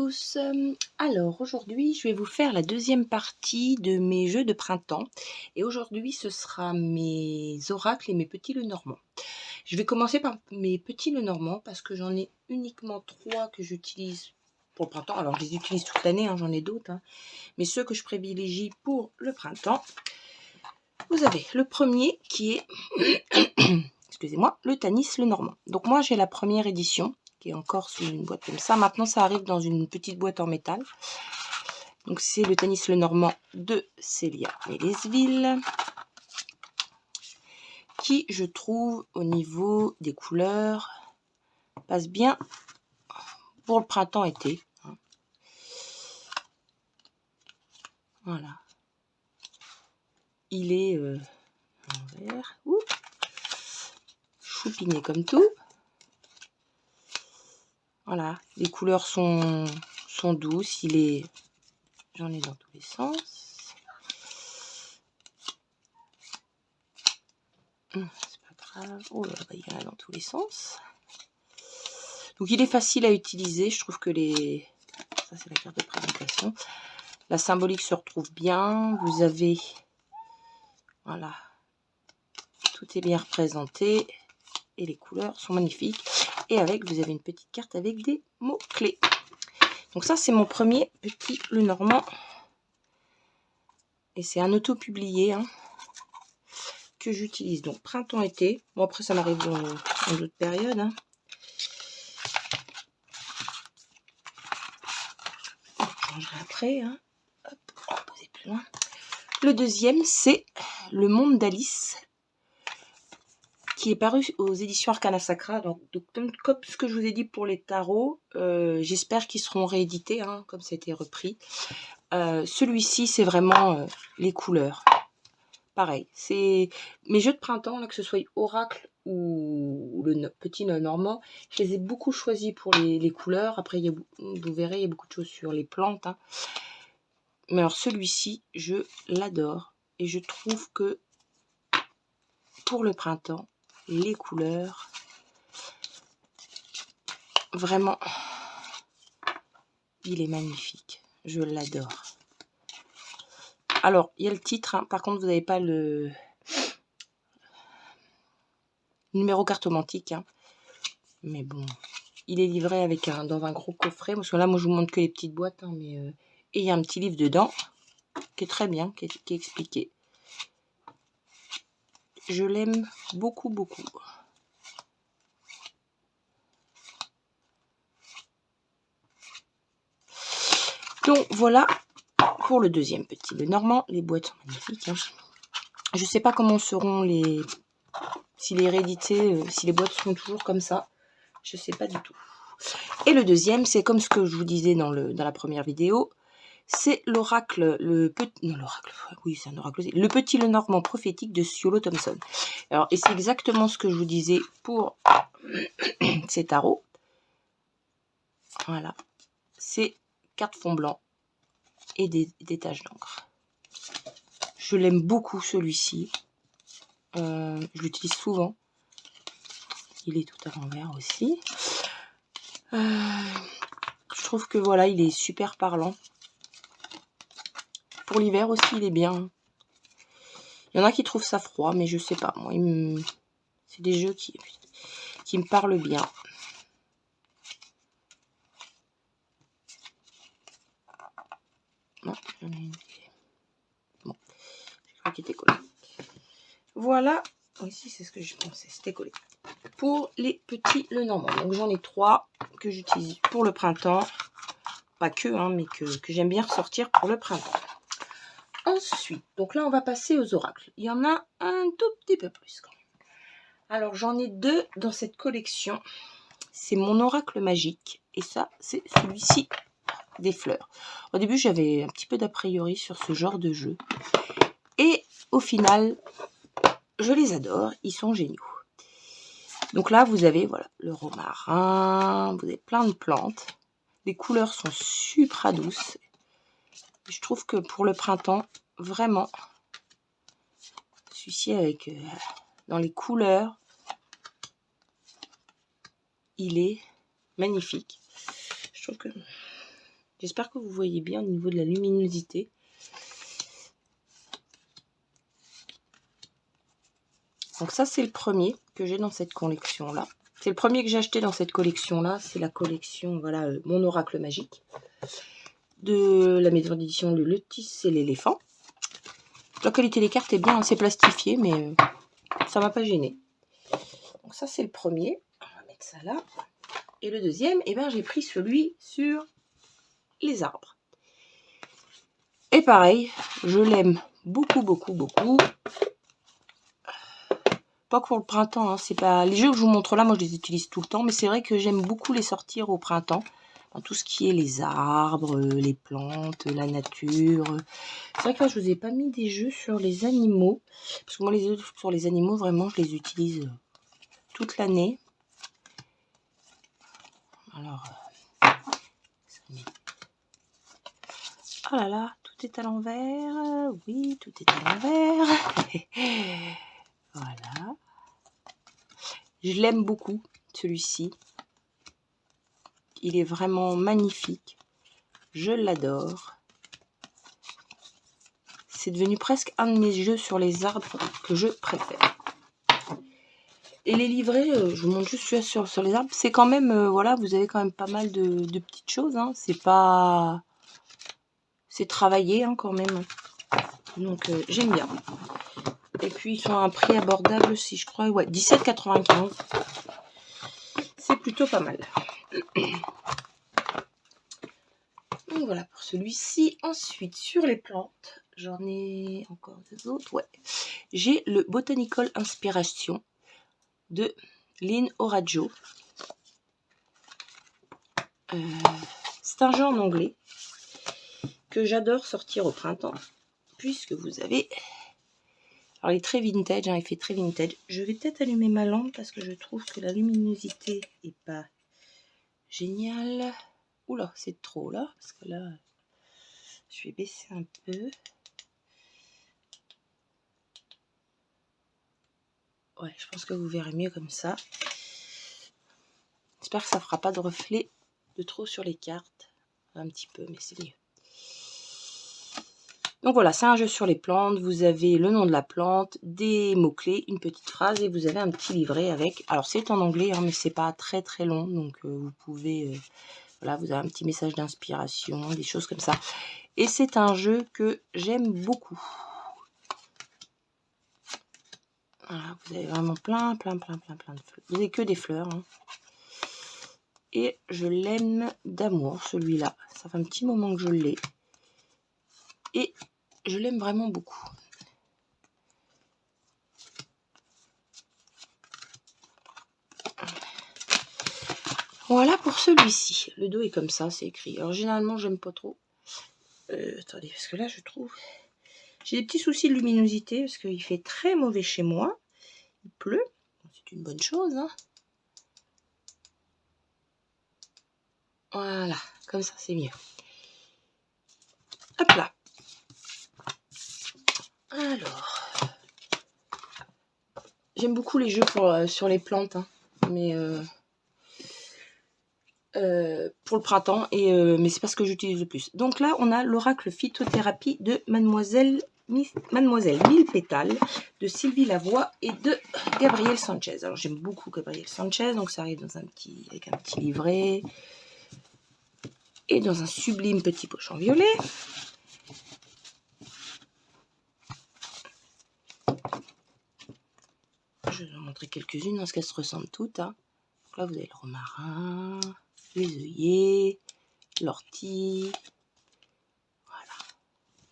tous. Alors aujourd'hui, je vais vous faire la deuxième partie de mes jeux de printemps. Et aujourd'hui, ce sera mes oracles et mes petits Lenormand. Je vais commencer par mes petits Lenormand parce que j'en ai uniquement 3 que j'utilise pour le printemps. Alors, je les utilise toute l'année, j'en ai d'autres. Mais ceux que je privilégie pour le printemps, vous avez le premier qui est, excusez-moi, le Tanis Lenormand. Donc moi, j'ai la première édition qui est encore sous une boîte comme ça. Maintenant, ça arrive dans une petite boîte en métal. Donc, c'est le Tanis Lenormand de Célia Mélesville, qui, je trouve, au niveau des couleurs, passe bien pour le printemps-été. Voilà. Il est en vert. Choupiné comme tout. Voilà. Les couleurs sont douces. Il est... J'en ai dans tous les sens. C'est pas grave. Oh là, il y en a dans tous les sens. Donc il est facile à utiliser. Je trouve que les... Ça, c'est la carte de présentation. La symbolique se retrouve bien. Vous avez... Voilà. Tout est bien représenté. Et les couleurs sont magnifiques. Et avec, vous avez une petite carte avec des mots-clés. Donc ça, c'est mon premier petit Lenormand. Et c'est un auto-publié que j'utilise. Donc printemps-été. Bon, après, ça m'arrive dans d'autres périodes. Je changerai après. Hop, on va poser plus loin. Le deuxième, c'est Le Monde d'Alice, qui est paru aux éditions Arcana Sacra. Donc comme ce que je vous ai dit pour les tarots, j'espère qu'ils seront réédités, comme ça a été repris. Celui-ci, c'est vraiment les couleurs. Pareil, c'est mes jeux de printemps, là, que ce soit Oracle ou le petit Lenormand, je les ai beaucoup choisis pour les couleurs. Après, vous verrez, il y a beaucoup de choses sur les plantes. Mais alors celui-ci, je l'adore. Et je trouve que pour le printemps, les couleurs, vraiment, il est magnifique. Je l'adore. Alors, il y a le titre. Par contre, vous n'avez pas le numéro cartomantique. Mais bon, il est livré avec dans un gros coffret. Parce que là, moi, je vous montre que les petites boîtes. Et il y a un petit livre dedans qui est très bien, qui est expliqué. Je l'aime beaucoup, beaucoup. Donc, voilà pour le deuxième petit Lenormand. Les boîtes sont magnifiques. Je ne sais pas comment seront les... S'il est réédité, si les boîtes seront toujours comme ça. Je ne sais pas du tout. Et le deuxième, c'est comme ce que je vous disais dans la première vidéo. C'est l'oracle, oui, c'est un oracle aussi. Le petit Lenormand prophétique de Siolo Thompson. Alors, et c'est exactement ce que je vous disais pour ces tarots. Voilà. C'est 4 fonds blancs et des taches d'encre. Je l'aime beaucoup, celui-ci. Je l'utilise souvent. Il est tout à l'envers aussi. Je trouve que voilà, il est super parlant. Pour l'hiver aussi, il est bien. Il y en a qui trouvent ça froid, mais je sais pas. Moi, c'est des jeux qui me parlent bien. Non, j'en ai une. Bon, je crois qu'il était collé. Voilà. Oui, si, c'est ce que je pensais. C'était collé. Pour les petits Lenormand. Donc, j'en ai 3 que j'utilise pour le printemps. Pas que, mais que j'aime bien ressortir pour le printemps. Ensuite, donc là, on va passer aux oracles. Il y en a un tout petit peu plus quand même. Alors, j'en ai 2 dans cette collection. C'est mon oracle magique. Et ça, c'est celui-ci des fleurs. Au début, j'avais un petit peu d'a priori sur ce genre de jeu. Et au final, je les adore. Ils sont géniaux. Donc là, vous avez voilà, le romarin. Vous avez plein de plantes. Les couleurs sont super douces. Je trouve que pour le printemps, vraiment, celui-ci avec dans les couleurs, il est magnifique. Je trouve que J'espère que vous voyez bien au niveau de la luminosité. Donc ça, c'est le premier que j'ai dans cette collection-là. C'est le premier que j'ai acheté dans cette collection-là. C'est la collection, voilà, Mon Oracle Magique. De la maison d'édition Le Lotus et l'éléphant. La qualité des cartes est bien, c'est plastifié, mais ça m'a pas gêné. Donc ça, c'est le premier. On va mettre ça là. Et le deuxième, eh ben, j'ai pris celui sur les arbres. Et pareil, je l'aime beaucoup, beaucoup, beaucoup. Pas pour le printemps, hein, c'est pas les jeux que je vous montre là, moi je les utilise tout le temps, mais c'est vrai que j'aime beaucoup les sortir au printemps. Dans tout ce qui est les arbres, les plantes, la nature. C'est vrai que là je vous ai pas mis des jeux sur les animaux, parce que moi les jeux sur les animaux vraiment je les utilise toute l'année. Alors, oh là là, tout est à l'envers. Oui, tout est à l'envers. Voilà. Je l'aime beaucoup, celui-ci. Il est vraiment magnifique. Je l'adore. C'est devenu presque un de mes jeux sur les arbres que je préfère. Et les livrets, je vous montre juste sur les arbres. C'est quand même, voilà, vous avez quand même pas mal de petites choses. Hein. C'est pas... C'est travaillé hein, quand même. Donc, j'aime bien. Et puis, ils sont à un prix abordable aussi, je crois. Ouais, 17,95 €. C'est plutôt pas mal. Donc voilà pour celui-ci. Ensuite, sur les plantes, j'en ai encore deux autres. Ouais. J'ai le Botanical Inspiration de Lynn Oraggio. C'est un jeu en anglais que j'adore sortir au printemps, puisque vous avez... Alors il est très vintage, hein, il fait très vintage. Je vais peut-être allumer ma lampe parce que je trouve que la luminosité est pas géniale. Oula, c'est trop là, parce que là, je vais baisser un peu. Ouais, je pense que vous verrez mieux comme ça. J'espère que ça ne fera pas de reflet de trop sur les cartes. Un petit peu, mais c'est mieux. Donc voilà, c'est un jeu sur les plantes. Vous avez le nom de la plante, des mots-clés, une petite phrase et vous avez un petit livret avec... Alors c'est en anglais, hein, mais c'est pas très très long. Donc vous pouvez... voilà, vous avez un petit message d'inspiration, des choses comme ça. Et c'est un jeu que j'aime beaucoup. Voilà, vous avez vraiment plein de fleurs. Vous n'avez que des fleurs. Hein. Et je l'aime d'amour, celui-là. Ça fait un petit moment que je l'ai. Et je l'aime vraiment beaucoup. Voilà pour celui-ci. Le dos est comme ça, c'est écrit. Alors généralement, j'aime pas trop. Attendez, parce que là, je trouve... J'ai des petits soucis de luminosité, parce qu'il fait très mauvais chez moi. Il pleut. C'est une bonne chose, hein. Voilà, comme ça, c'est mieux. Hop là. Alors... J'aime beaucoup les jeux sur les plantes, hein. Mais... pour le printemps, mais c'est pas ce que j'utilise le plus. Donc là, on a l'oracle phytothérapie de Mademoiselle Mille Pétales de Sylvie Lavoie et de Gabriel Sanchez. Alors j'aime beaucoup Gabriel Sanchez, donc ça arrive dans avec un petit livret et dans un sublime petit pochon violet. Je vais vous montrer quelques-unes parce qu'elles se ressemblent toutes. Hein. Donc là, vous avez le romarin, les œillets, l'ortie.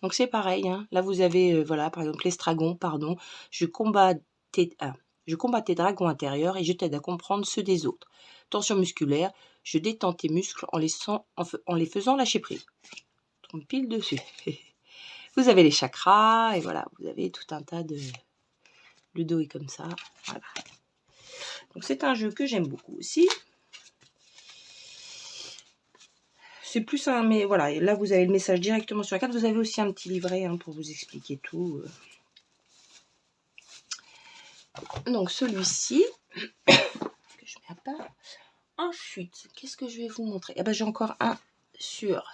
Donc c'est pareil, hein. Là vous avez, voilà, par exemple l'estragon, pardon. Je combats tes dragons intérieurs et je t'aide à comprendre ceux des autres. Tension musculaire, je détends tes muscles en les faisant lâcher prise. Je tombe pile dessus. Vous avez les chakras et voilà, vous avez tout un tas de... Le dos est comme ça, voilà. Donc c'est un jeu que j'aime beaucoup aussi. C'est plus un... Mais voilà, et là vous avez le message directement sur la carte. Vous avez aussi un petit livret hein, pour vous expliquer tout. Donc celui-ci, que je mets à part. Ensuite, qu'est-ce que je vais vous montrer? Ah ben, j'ai encore un sur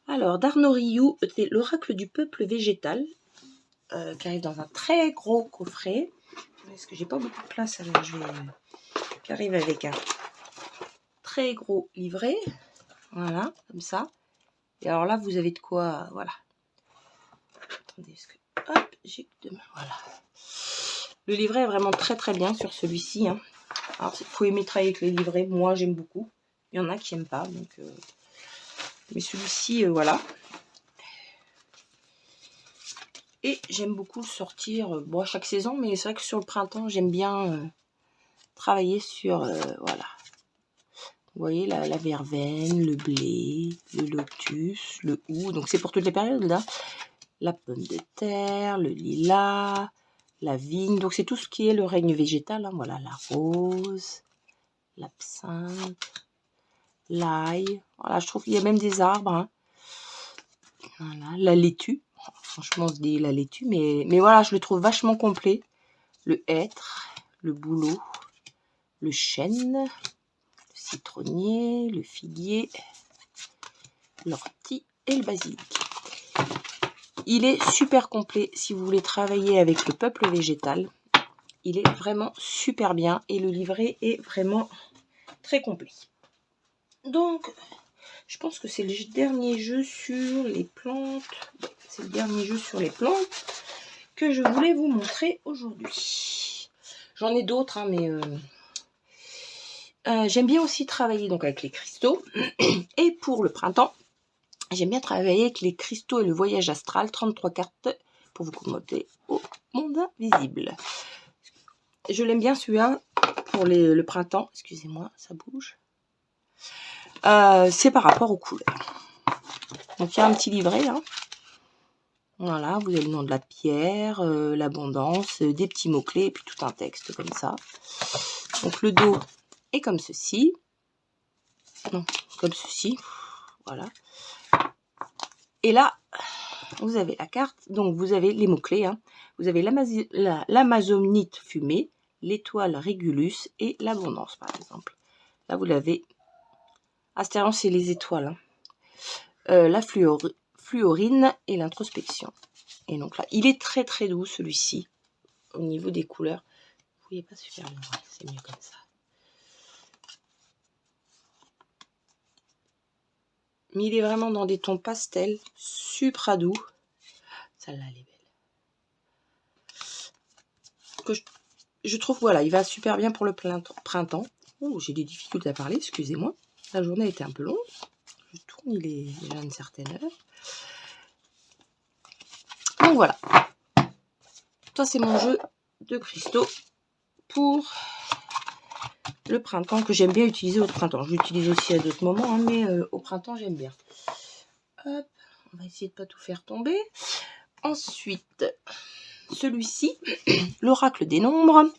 Alors, d'Arnaud Rioux, l'oracle du peuple végétal, qui arrive dans un très gros coffret. Est-ce que j'ai pas beaucoup de place, alors je vais... qui arrive avec un très gros livret. Voilà, comme ça. Et alors là, vous avez de quoi... Voilà. Attendez, est-ce que... Hop, j'ai... Voilà. Le livret est vraiment très très bien sur celui-ci. Hein. Alors, il faut aimer travailler avec les livrets. Moi, j'aime beaucoup. Il y en a qui n'aiment pas. Donc, mais celui-ci, voilà. Et j'aime beaucoup le sortir bon, chaque saison. Mais c'est vrai que sur le printemps, j'aime bien travailler sur... voilà. Vous voyez, la verveine, le blé, le lotus, le hou. Donc, c'est pour toutes les périodes, là. La pomme de terre, le lilas, la vigne. Donc, c'est tout ce qui est le règne végétal. Hein. Voilà, la rose, l'absinthe, l'ail. Voilà, je trouve qu'il y a même des arbres. Hein. Voilà, la laitue. Franchement, on se dit la laitue. Mais voilà, je le trouve vachement complet. Le hêtre, le bouleau, le chêne, le citronnier, le figuier, l'ortie et le basilic. Il est super complet si vous voulez travailler avec le peuple végétal. Il est vraiment super bien et le livret est vraiment très complet. Donc, je pense que c'est le dernier jeu sur les plantes. C'est le dernier jeu sur les plantes que je voulais vous montrer aujourd'hui. J'en ai d'autres, hein, mais j'aime bien aussi travailler donc avec les cristaux. Et pour le printemps, j'aime bien travailler avec les cristaux et le voyage astral, 33 cartes pour vous connecter au monde invisible. Je l'aime bien celui-là pour le printemps. Excusez-moi, ça bouge. C'est par rapport aux couleurs. Donc il y a un petit livret là. Voilà, vous avez le nom de la pierre, l'abondance, des petits mots-clés et puis tout un texte comme ça. Donc le dos est comme ceci. Non, comme ceci. Voilà. Et là, vous avez la carte. Donc vous avez les mots-clés. Hein. Vous avez l'amazonite fumée, l'étoile Régulus et l'abondance par exemple. Là vous l'avez. Astérion, c'est les étoiles. Hein. La fluorine et l'introspection. Et donc là, il est très très doux celui-ci. Au niveau des couleurs. Vous voyez pas super bien. C'est mieux comme ça. Mais il est vraiment dans des tons pastels. Super doux. Celle-là, elle est belle. Que je trouve, voilà, il va super bien pour le printemps. Oh, j'ai des difficultés à parler, excusez-moi. La journée a été un peu longue. Je tourne, il est déjà une certaine heure. Donc voilà. Ça, c'est mon jeu de cristaux pour le printemps que j'aime bien utiliser au printemps. Je l'utilise aussi à d'autres moments, hein, mais au printemps, j'aime bien. Hop, on va essayer de ne pas tout faire tomber. Ensuite, celui-ci, l'oracle des nombres.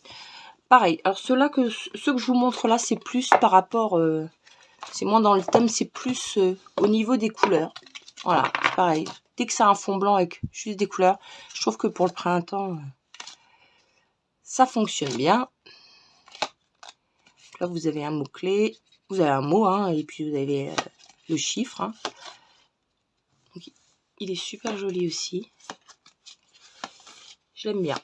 Pareil, alors ceux que je vous montre là, c'est plus par rapport... c'est moins dans le thème, c'est plus au niveau des couleurs. Voilà, pareil. Dès que c'est un fond blanc avec juste des couleurs, je trouve que pour le printemps, ça fonctionne bien. Là, vous avez un mot-clé, vous avez un mot, hein, et puis vous avez le chiffre. Hein. Donc, il est super joli aussi. Je l'aime bien.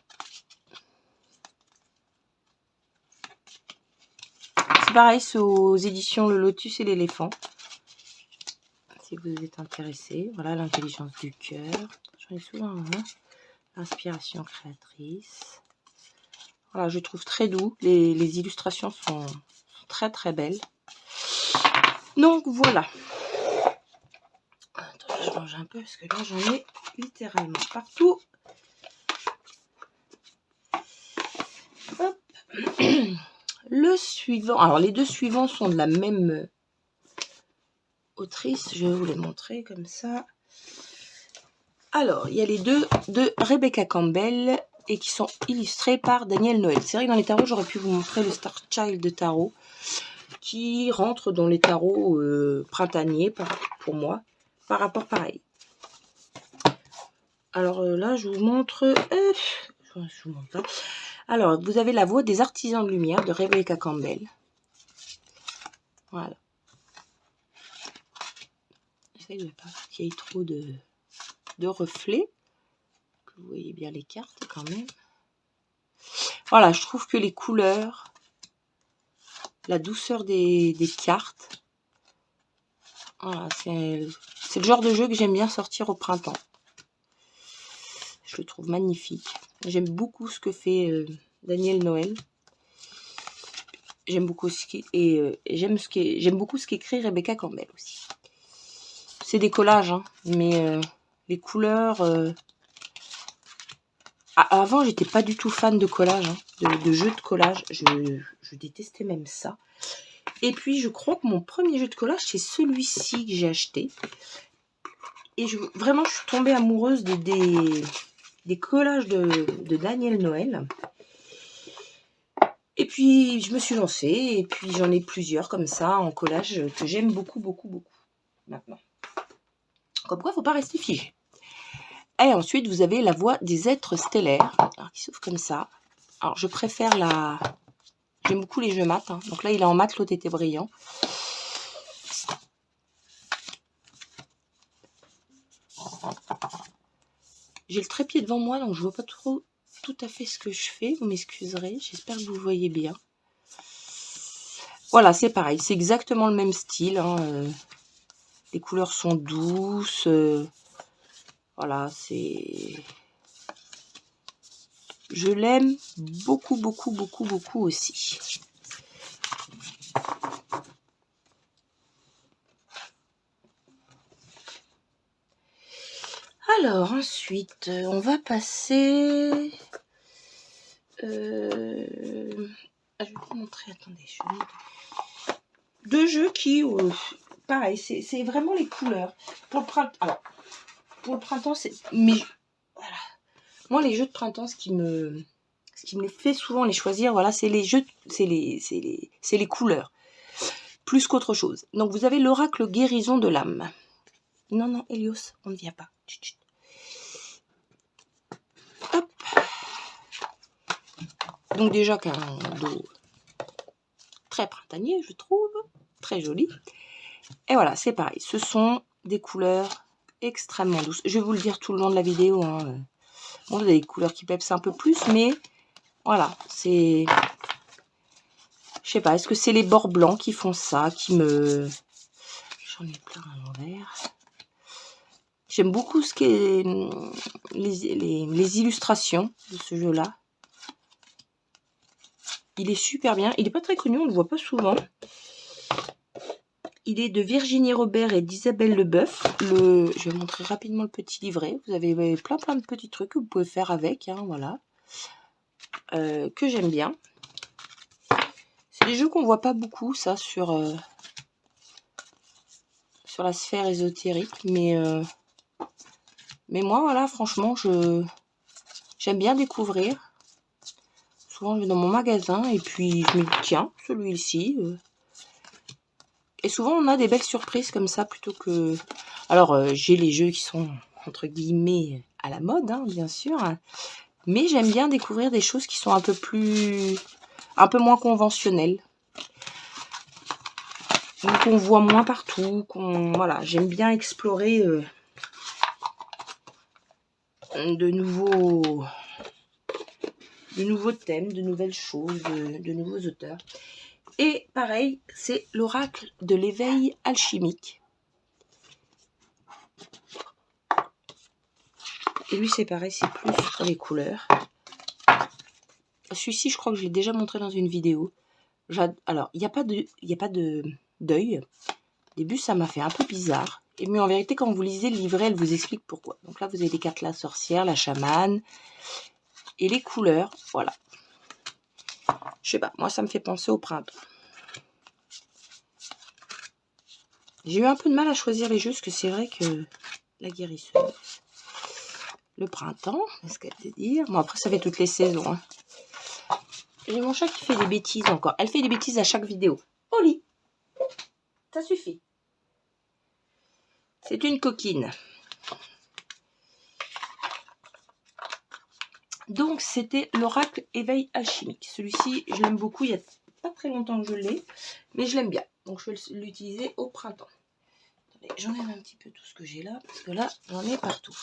C'est pareil, c'est aux éditions Le Lotus et l'Éléphant. Si vous êtes intéressé. Voilà, l'intelligence du cœur. J'en ai souvent un. Hein. L'inspiration créatrice. Voilà, je trouve très doux. Les illustrations sont très très belles. Donc voilà. Attends, je change un peu parce que là j'en ai littéralement partout. Hop. Le suivant. Alors les deux suivants sont de la même autrice. Je vais vous les montrer comme ça. Alors, il y a les deux de Rebecca Campbell et qui sont illustrés par Daniel Noël. C'est vrai que dans les tarots, j'aurais pu vous montrer le Star Child de tarot qui rentre dans les tarots printaniers pour moi, par rapport pareil. Alors là, je vous montre... je vous montre pas. Alors, vous avez La Voix des artisans de lumière de Rebecca Campbell. Voilà. J'essaie de pas qu'il y ait trop de reflets. Que vous voyez bien les cartes quand même. Voilà, je trouve que les couleurs, la douceur des cartes, voilà, c'est le genre de jeu que j'aime bien sortir au printemps. Je le trouve magnifique. J'aime beaucoup ce que fait Daniel Noël. J'aime beaucoup j'aime beaucoup ce qu'écrit Rebecca Campbell aussi. C'est des collages, hein, mais les couleurs. Avant, j'étais pas du tout fan de collage, hein, de jeux de collage. Je détestais même ça. Et puis, je crois que mon premier jeu de collage, c'est celui-ci que j'ai acheté. Et vraiment, je suis tombée amoureuse des collages de Daniel Noël. Et puis, je me suis lancée. Et puis, j'en ai plusieurs comme ça, en collage, que j'aime beaucoup, beaucoup, beaucoup. Maintenant. Comme quoi, il ne faut pas rester figé. Et ensuite, vous avez la voix des êtres stellaires, alors, qui s'ouvre comme ça. Alors, je préfère la... J'aime beaucoup les jeux mat. Hein. Donc là, il est en mat, l'autre était brillant. J'ai le trépied devant moi, donc je vois pas trop tout à fait ce que je fais. Vous m'excuserez, j'espère que vous voyez bien. Voilà, c'est pareil, c'est exactement le même style. Hein. Les couleurs sont douces. Voilà, c'est... Je l'aime beaucoup, beaucoup, beaucoup, beaucoup aussi. Alors, ensuite, on va passer... je vais vous montrer, attendez. Deux jeux qui... pareil, c'est vraiment les couleurs. Pour le printemps, alors, pour le printemps, c'est... Mais, voilà. Moi, les jeux de printemps, ce qui me fait souvent les choisir, voilà, c'est les jeux... C'est les couleurs. Plus qu'autre chose. Donc, vous avez l'oracle guérison de l'âme. Non, non, Hélios, on ne vient pas. Chut, chut. Hop. Donc déjà qu'un dos très printanier, je trouve. Très joli. Et voilà, c'est pareil. Ce sont des couleurs extrêmement douces. Je vais vous le dire tout le long de la vidéo. Hein. Bon, vous avez des couleurs qui pepsent un peu plus, mais voilà, c'est... Je sais pas, est-ce que c'est les bords blancs qui font ça, qui me... J'en ai plein à l'envers. J'aime beaucoup ce qui est les illustrations de ce jeu-là. Il est super bien. Il n'est pas très connu, on ne le voit pas souvent. Il est de Virginie Robert et d'Isabelle Leboeuf. Je vais montrer rapidement le petit livret. Vous avez plein de petits trucs que vous pouvez faire avec. Hein, voilà. Que j'aime bien. C'est des jeux qu'on ne voit pas beaucoup, ça, sur la sphère ésotérique. Mais moi, voilà, franchement, j'aime bien découvrir. Souvent, je vais dans mon magasin et puis je me dis, tiens, celui-ci. Et souvent, on a des belles surprises comme ça plutôt que... Alors, j'ai les jeux qui sont, entre guillemets, à la mode, hein, bien sûr. Mais j'aime bien découvrir des choses qui sont un peu moins conventionnelles. Qu'on voit moins partout. Voilà, j'aime bien explorer de nouveaux thèmes, de nouvelles choses, de nouveaux auteurs. Et pareil, c'est l'oracle de l'éveil alchimique. Et lui, c'est pareil, c'est plus pour les couleurs. Celui-ci, je crois que je l'ai déjà montré dans une vidéo. Alors, il n'y a pas de deuil. Au début, ça m'a fait un peu bizarre. Mais en vérité, quand vous lisez le livret, elle vous explique pourquoi. Donc là, vous avez les cartes la sorcière, la chamane. Et les couleurs, voilà. Je sais pas, moi, ça me fait penser au printemps. J'ai eu un peu de mal à choisir les jeux, parce que c'est vrai que la guérisseuse, le printemps, est-ce qu'elle peut dire? Bon, après, ça fait toutes les saisons. Hein. J'ai mon chat qui fait des bêtises encore. Elle fait des bêtises à chaque vidéo. Au lit. Ça suffit. C'est une coquine. Donc, c'était l'oracle éveil alchimique. Celui-ci, je l'aime beaucoup. Il y a pas très longtemps que je l'ai, mais je l'aime bien. Donc, je vais l'utiliser au printemps. j'enlève un petit peu tout ce que j'ai là, parce que là, j'en ai partout.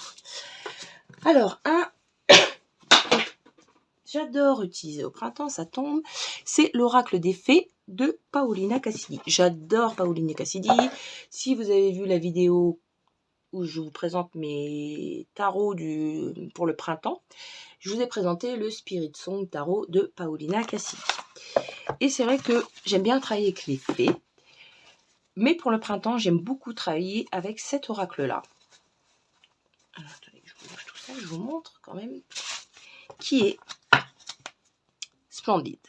Alors, j'adore utiliser au printemps, ça tombe, c'est l'oracle des fées de Paolina Cassidi. J'adore Paolina Cassidi. Si vous avez vu la vidéo où je vous présente mes tarots pour le printemps, je vous ai présenté le Spirit Song Tarot de Paolina Cassidi. Et c'est vrai que j'aime bien travailler avec les fées, mais pour le printemps, j'aime beaucoup travailler avec cet oracle-là. Alors, attendez, je vous bouge tout ça, je vous montre quand même, qui est splendide.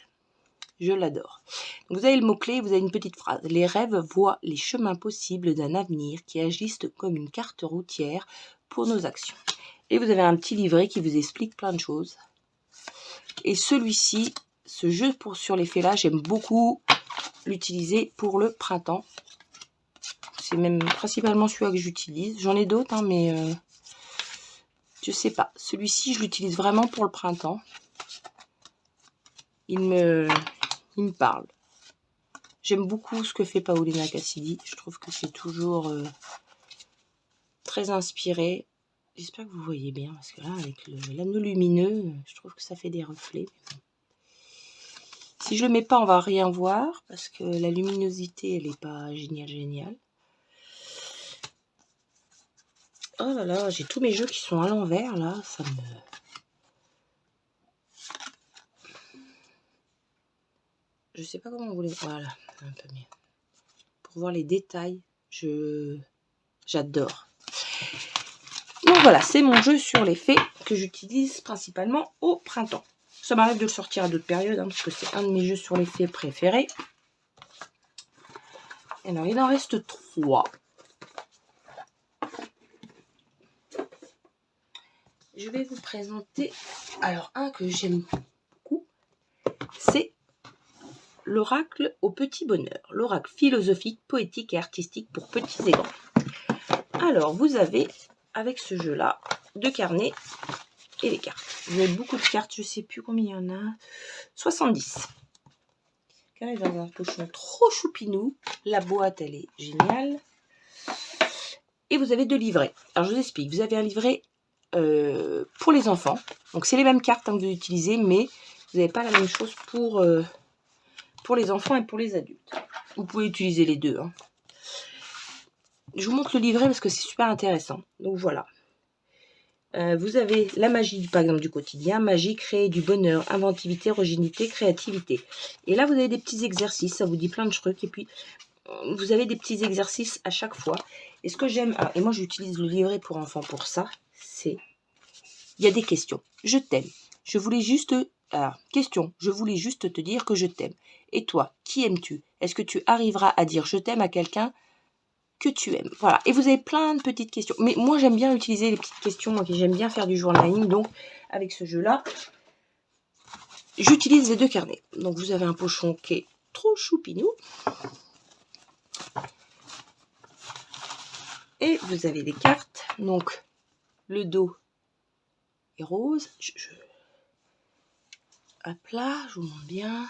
Je l'adore. Vous avez le mot-clé, vous avez une petite phrase. Les rêves voient les chemins possibles d'un avenir qui agissent comme une carte routière pour nos actions. Et vous avez un petit livret qui vous explique plein de choses. Et celui-ci, ce jeu sur les fées là, j'aime beaucoup l'utiliser pour le printemps. C'est même principalement celui-là que j'utilise. J'en ai d'autres, hein, mais je sais pas. Celui-ci, je l'utilise vraiment pour le printemps. Il me parle. J'aime beaucoup ce que fait Paolina Cassidi. Je trouve que c'est toujours très inspiré. J'espère que vous voyez bien, parce que là, avec l'anneau lumineux, je trouve que ça fait des reflets. Si je le mets pas, on va rien voir, parce que la luminosité, elle n'est pas géniale. Oh là là, j'ai tous mes jeux qui sont à l'envers, là, ça me... Je sais pas comment vous les... Voilà, un peu mieux. Pour voir les détails, j'adore. Donc voilà, c'est mon jeu sur les fées que j'utilise principalement au printemps. Ça m'arrive de le sortir à d'autres périodes, hein, parce que c'est un de mes jeux sur les fées préférés. Alors, il en reste 3. Je vais vous présenter, alors un que j'aime beaucoup, c'est l'oracle au petit bonheur. L'oracle philosophique, poétique et artistique pour petits et grands. Alors, vous avez, avec ce jeu-là, 2 carnets et les cartes. Vous avez beaucoup de cartes, je ne sais plus combien il y en a. 70. Carré dans un pochon trop choupinou. La boîte, elle est géniale. Et vous avez 2 livrets. Alors, je vous explique. Vous avez un livret pour les enfants. Donc, c'est les mêmes cartes hein, que vous utilisez, mais vous n'avez pas la même chose pour les enfants et pour les adultes. Vous pouvez utiliser les deux. Hein. Je vous montre le livret parce que c'est super intéressant. Donc, voilà. Vous avez la magie, par exemple, du quotidien. Magie, créer du bonheur, inventivité, originalité, créativité. Et là, vous avez des petits exercices. Ça vous dit plein de trucs. Et puis, vous avez des petits exercices à chaque fois. Et ce que j'aime, et moi, j'utilise le livret pour enfants pour ça, c'est... Il y a des questions. Je t'aime. Je voulais juste... Alors, question. Je voulais juste te dire que je t'aime. Et toi, qui aimes-tu? Est-ce que tu arriveras à dire je t'aime à quelqu'un que tu aimes? Voilà. Et vous avez plein de petites questions. Mais moi, j'aime bien utiliser les petites questions. Moi, j'aime bien faire du journaling. Donc, avec ce jeu-là, j'utilise les 2 carnets. Donc, vous avez un pochon qui est trop choupinou. Et vous avez des cartes. Donc, le dos est rose. Hop là, je vous montre bien.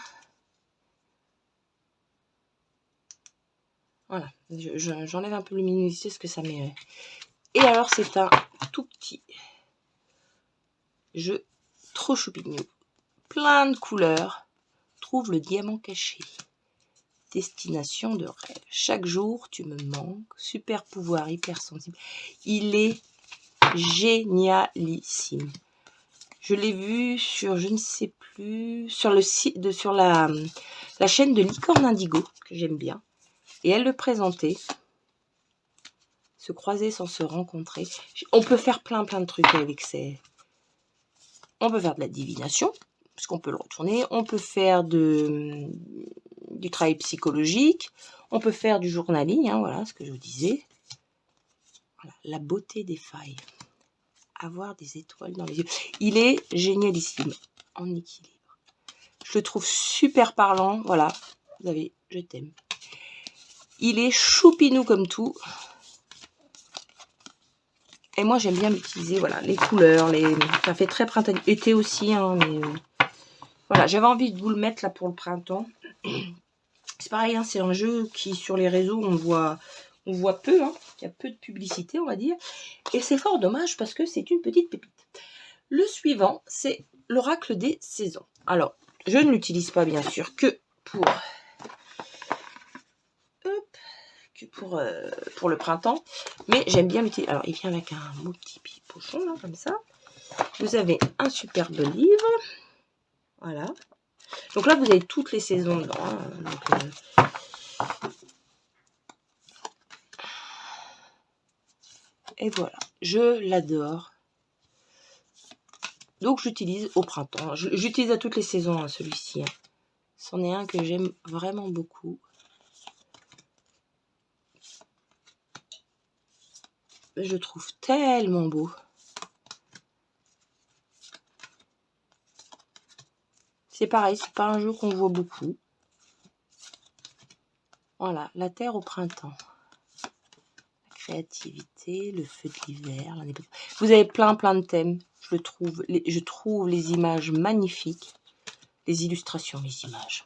Voilà, j'enlève un peu le luminosité parce que ça met... Et alors, c'est un tout petit jeu trop choupinou. Plein de couleurs. Trouve le diamant caché. Destination de rêve. Chaque jour, tu me manques. Super pouvoir, hypersensible. Il est génialissime. Je l'ai vu sur, je ne sais plus, sur le site, sur la chaîne de Licorne Indigo, que j'aime bien. Et elle le présentait. Se croiser sans se rencontrer. On peut faire plein de trucs avec ces... On peut faire de la divination, parce qu'on peut le retourner. On peut faire du travail psychologique. On peut faire du journaling, hein, voilà ce que je vous disais. Voilà, la beauté des failles. Avoir des étoiles dans les yeux. Il est génialissime. En équilibre. Je le trouve super parlant. Voilà, vous avez, je t'aime. Il est choupinou comme tout. Et moi, j'aime bien l'utiliser, voilà, les couleurs, ça fait très printemps, été aussi, hein, mais voilà, j'avais envie de vous le mettre là pour le printemps. C'est pareil, hein, c'est un jeu qui, sur les réseaux, on voit On voit peu, hein. Il y a peu de publicité, on va dire. Et c'est fort dommage parce que c'est une petite pépite. Le suivant, c'est l'oracle des saisons. Alors, je ne l'utilise pas bien sûr que pour le printemps, mais j'aime bien l'utiliser. Alors, il vient avec un petit pochon, là, comme ça. Vous avez un superbe livre. Voilà. Donc là, vous avez toutes les saisons dedans. Hein. Donc, et voilà. Je l'adore. Donc, j'utilise au printemps. J'utilise à toutes les saisons, hein, celui-ci. Hein. C'en est un que j'aime vraiment beaucoup. Je trouve tellement beau. C'est pareil, c'est pas un jeu qu'on voit beaucoup. Voilà, la terre au printemps. La créativité, le feu de l'hiver. Vous avez plein de thèmes. Je trouve les images magnifiques. Les illustrations, les images.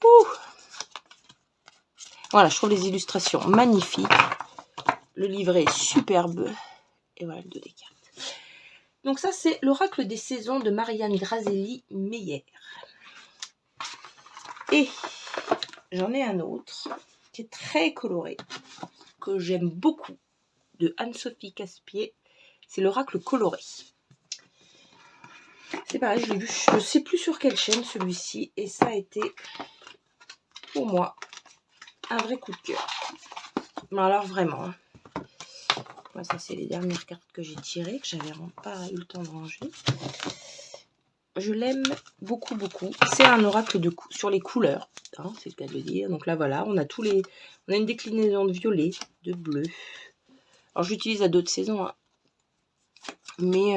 Ouh. Voilà, je trouve les illustrations magnifiques. Le livret est superbe. Et voilà le dos des cartes. Donc ça, c'est l'oracle des saisons de Marianne Grazelli Meyer. Et j'en ai un autre qui est très coloré, que j'aime beaucoup, de Anne-Sophie Caspier. C'est l'oracle coloré. C'est pareil, je l'ai vu, je ne sais plus sur quelle chaîne celui-ci. Et ça a été, pour moi, un vrai coup de cœur. Mais alors vraiment. Hein. Moi, ça, c'est les dernières cartes que j'ai tirées, que j'avais vraiment pas eu le temps de ranger. Je l'aime beaucoup, beaucoup. C'est un oracle sur les couleurs, hein, c'est le cas de le dire. Donc là, voilà, on a une déclinaison de violet, de bleu. Alors, j'utilise à d'autres saisons, hein. Mais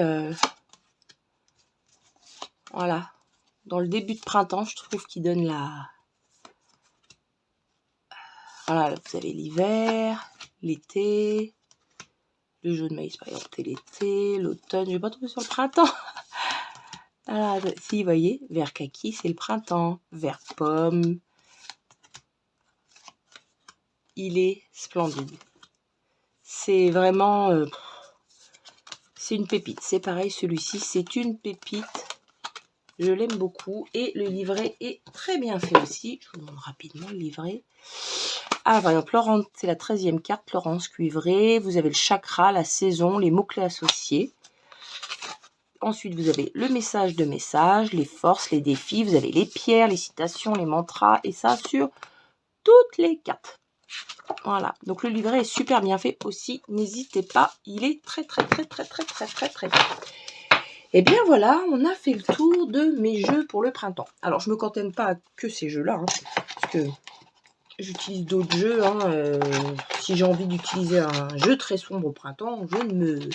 voilà, dans le début de printemps, je trouve qu'il donne la... Voilà, vous avez l'hiver, l'été, le jaune maïs, par exemple, c'est l'été, l'automne, je vais pas tomber sur le printemps. Voilà, si, vous voyez, vert kaki, c'est le printemps, vert pomme. Il est splendide. C'est vraiment... c'est une pépite. C'est pareil, celui-ci, c'est une pépite. Je l'aime beaucoup. Et le livret est très bien fait aussi. Je vous montre rapidement le livret. Ah, par exemple, Laurence, c'est la 13e carte, Laurence cuivrée. Vous avez le chakra, la saison, les mots-clés associés. Ensuite, vous avez le message de message, les forces, les défis. Vous avez les pierres, les citations, les mantras. Et ça sur toutes les cartes. Voilà. Donc, le livret est super bien fait aussi. N'hésitez pas. Il est très bien. Et bien voilà, on a fait le tour de mes jeux pour le printemps. Alors, je ne me contente pas que ces jeux-là. Hein, parce que j'utilise d'autres jeux. Hein, si j'ai envie d'utiliser un jeu très sombre au printemps, je ne me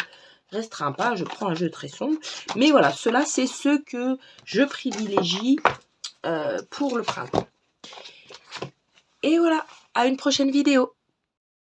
restreins pas. Je prends un jeu très sombre. Mais voilà, ceux-là, c'est ceux que je privilégie pour le printemps. Et voilà, à une prochaine vidéo.